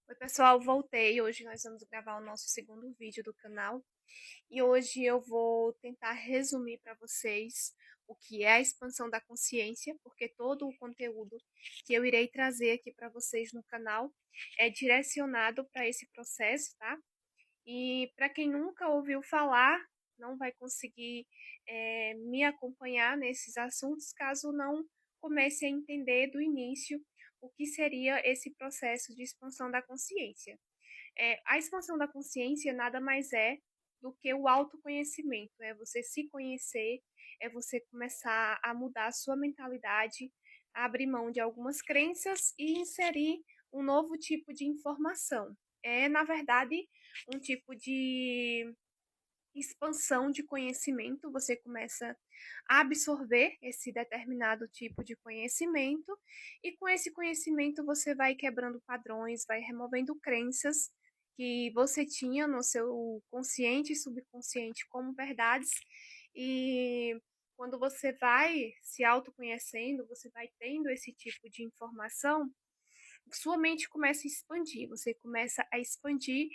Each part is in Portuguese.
Oi, pessoal, voltei. Hoje nós vamos gravar o nosso segundo vídeo do canal e hoje eu vou tentar resumir para vocês o que é a expansão da consciência, porque todo o conteúdo que eu irei trazer aqui para vocês no canal é direcionado para esse processo, tá? E para quem nunca ouviu falar, não vai conseguir me acompanhar nesses assuntos caso não comece a entender do início o que seria esse processo de expansão da consciência. A expansão da consciência nada mais é do que o autoconhecimento, é você se conhecer, é você começar a mudar a sua mentalidade, a abrir mão de algumas crenças e inserir um novo tipo de informação. É, na verdade, um tipo de expansão de conhecimento, você começa a absorver esse determinado tipo de conhecimento, e com esse conhecimento você vai quebrando padrões, vai removendo crenças que você tinha no seu consciente e subconsciente como verdades, e quando você vai se autoconhecendo, você vai tendo esse tipo de informação, sua mente começa a expandir, você começa a expandir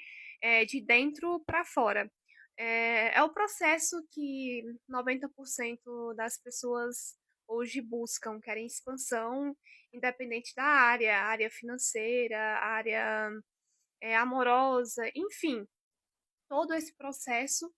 de dentro para fora. É o processo que 90% das pessoas hoje buscam, querem expansão, independente da área financeira, área amorosa, enfim, todo esse processo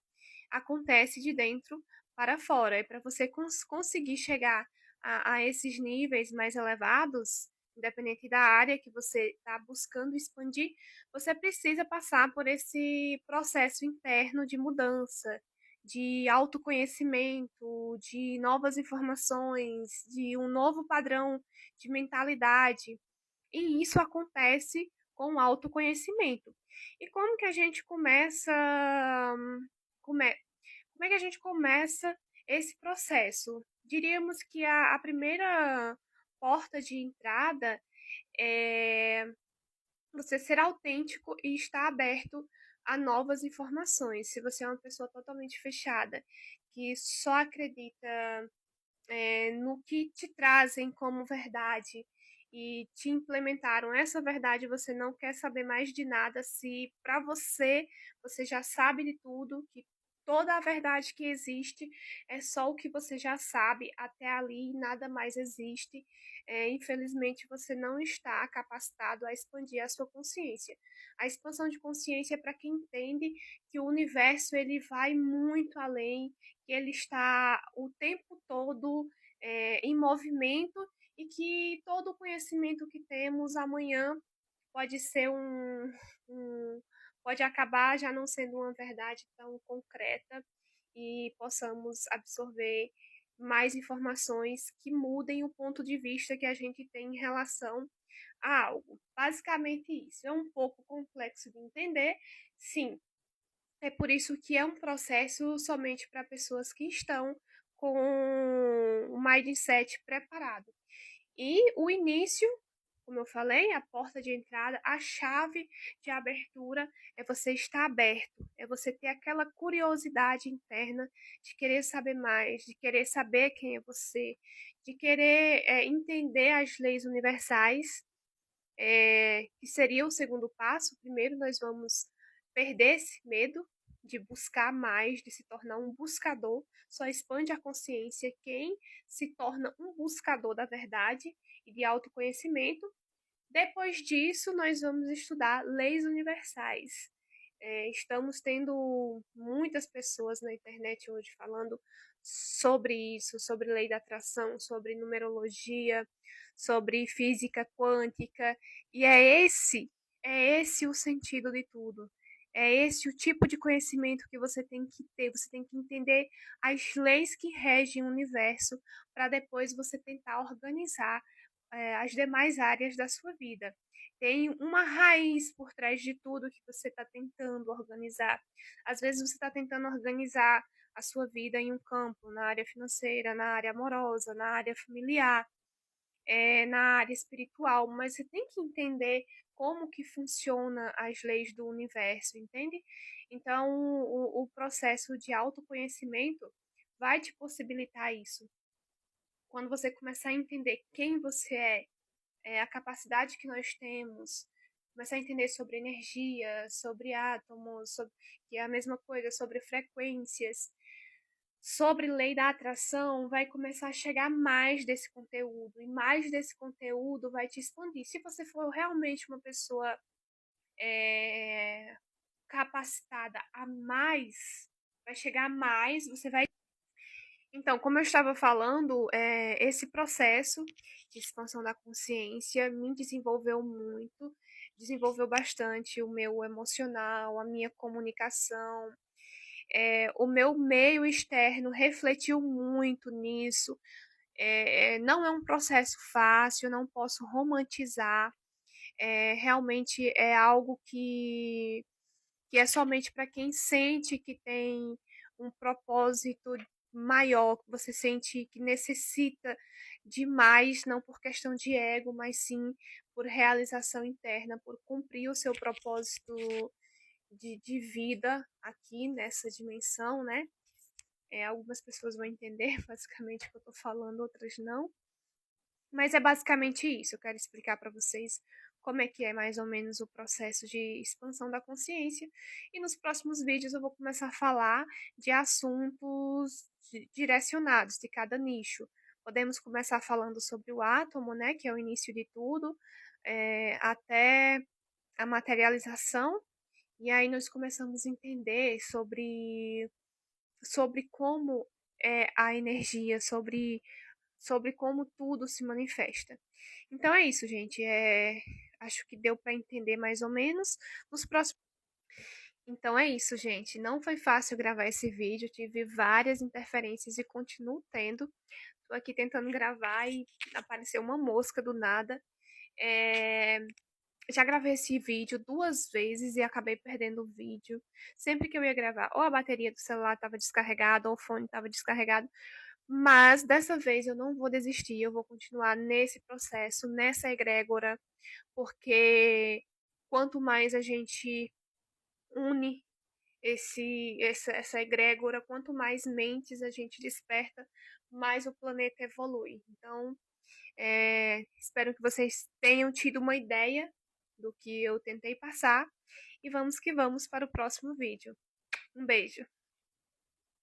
acontece de dentro para fora. E para você conseguir chegar a esses níveis mais elevados, independente da área que você está buscando expandir, você precisa passar por esse processo interno de mudança, de autoconhecimento, de novas informações, de um novo padrão de mentalidade. E isso acontece com o autoconhecimento. E como que a gente começa, come, como é que a gente começa esse processo? Diríamos que a primeira porta de entrada é você ser autêntico e estar aberto a novas informações. Se você é uma pessoa totalmente fechada, que só acredita no que te trazem como verdade e te implementaram essa verdade, você não quer saber mais de nada, se para você já sabe de tudo, que toda a verdade que existe é só o que você já sabe, até ali nada mais existe. Infelizmente, você não está capacitado a expandir a sua consciência. A expansão de consciência é para quem entende que o universo ele vai muito além, que ele está o tempo todo em movimento, e que todo o conhecimento que temos amanhã pode ser pode acabar já não sendo uma verdade tão concreta, e possamos absorver mais informações que mudem o ponto de vista que a gente tem em relação a algo. Basicamente isso. É um pouco complexo de entender, sim, é por isso que é um processo somente para pessoas que estão com o mindset preparado. E o início, como eu falei, a porta de entrada, a chave de abertura é você estar aberto, é você ter aquela curiosidade interna de querer saber mais, de querer saber quem é você, de querer entender as leis universais, que seria o segundo passo. Primeiro, nós vamos perder esse medo de buscar mais, de se tornar um buscador. Só expande a consciência quem se torna um buscador da verdade e de autoconhecimento. Depois disso, nós vamos estudar leis universais. Estamos tendo muitas pessoas na internet hoje falando sobre isso, sobre lei da atração, sobre numerologia, sobre física quântica, e é esse o sentido de tudo. É esse o tipo de conhecimento que você tem que ter. Você tem que entender as leis que regem o universo para depois você tentar organizar as demais áreas da sua vida. Tem uma raiz por trás de tudo que você está tentando organizar. Às vezes você está tentando organizar a sua vida em um campo, na área financeira, na área amorosa, na área familiar, na área espiritual, mas você tem que entender como que funciona as leis do universo, entende? Então, o processo de autoconhecimento vai te possibilitar isso. Quando você começar a entender quem você é a capacidade que nós temos, começar a entender sobre energia, sobre átomos, que é a mesma coisa, sobre frequências, sobre lei da atração, vai começar a chegar mais desse conteúdo, e mais desse conteúdo vai te expandir. Se você for realmente uma pessoa é, capacitada a mais, vai chegar a mais, você vai. Então, como eu estava falando, esse processo de expansão da consciência me desenvolveu muito, desenvolveu bastante o meu emocional, a minha comunicação, o meu meio externo refletiu muito nisso. Não é um processo fácil, não posso romantizar, realmente é algo que é somente para quem sente que tem um propósito maior, que você sente que necessita de mais, não por questão de ego, mas sim por realização interna, por cumprir o seu propósito de vida aqui nessa dimensão, né? Algumas pessoas vão entender basicamente o que eu estou falando, outras não. Mas é basicamente isso. Eu quero explicar para vocês como é que é mais ou menos o processo de expansão da consciência. E nos próximos vídeos eu vou começar a falar de assuntos direcionados de cada nicho. Podemos começar falando sobre o átomo, né, que é o início de tudo, até a materialização. E aí nós começamos a entender sobre como é a energia, sobre como tudo se manifesta. Então é isso, gente. Acho que deu para entender mais ou menos. Nos próximos. Então é isso, gente. Não foi fácil gravar esse vídeo. Tive várias interferências e continuo tendo. Tô aqui tentando gravar e apareceu uma mosca do nada. É, Já gravei esse vídeo 2 vezes e acabei perdendo o vídeo. Sempre que eu ia gravar, ou a bateria do celular estava descarregada, ou o fone estava descarregado. Mas dessa vez eu não vou desistir, eu vou continuar nesse processo, nessa egrégora, porque quanto mais a gente une essa egrégora, quanto mais mentes a gente desperta, mais o planeta evolui. Então, espero que vocês tenham tido uma ideia do que eu tentei passar e vamos que vamos para o próximo vídeo. Um beijo!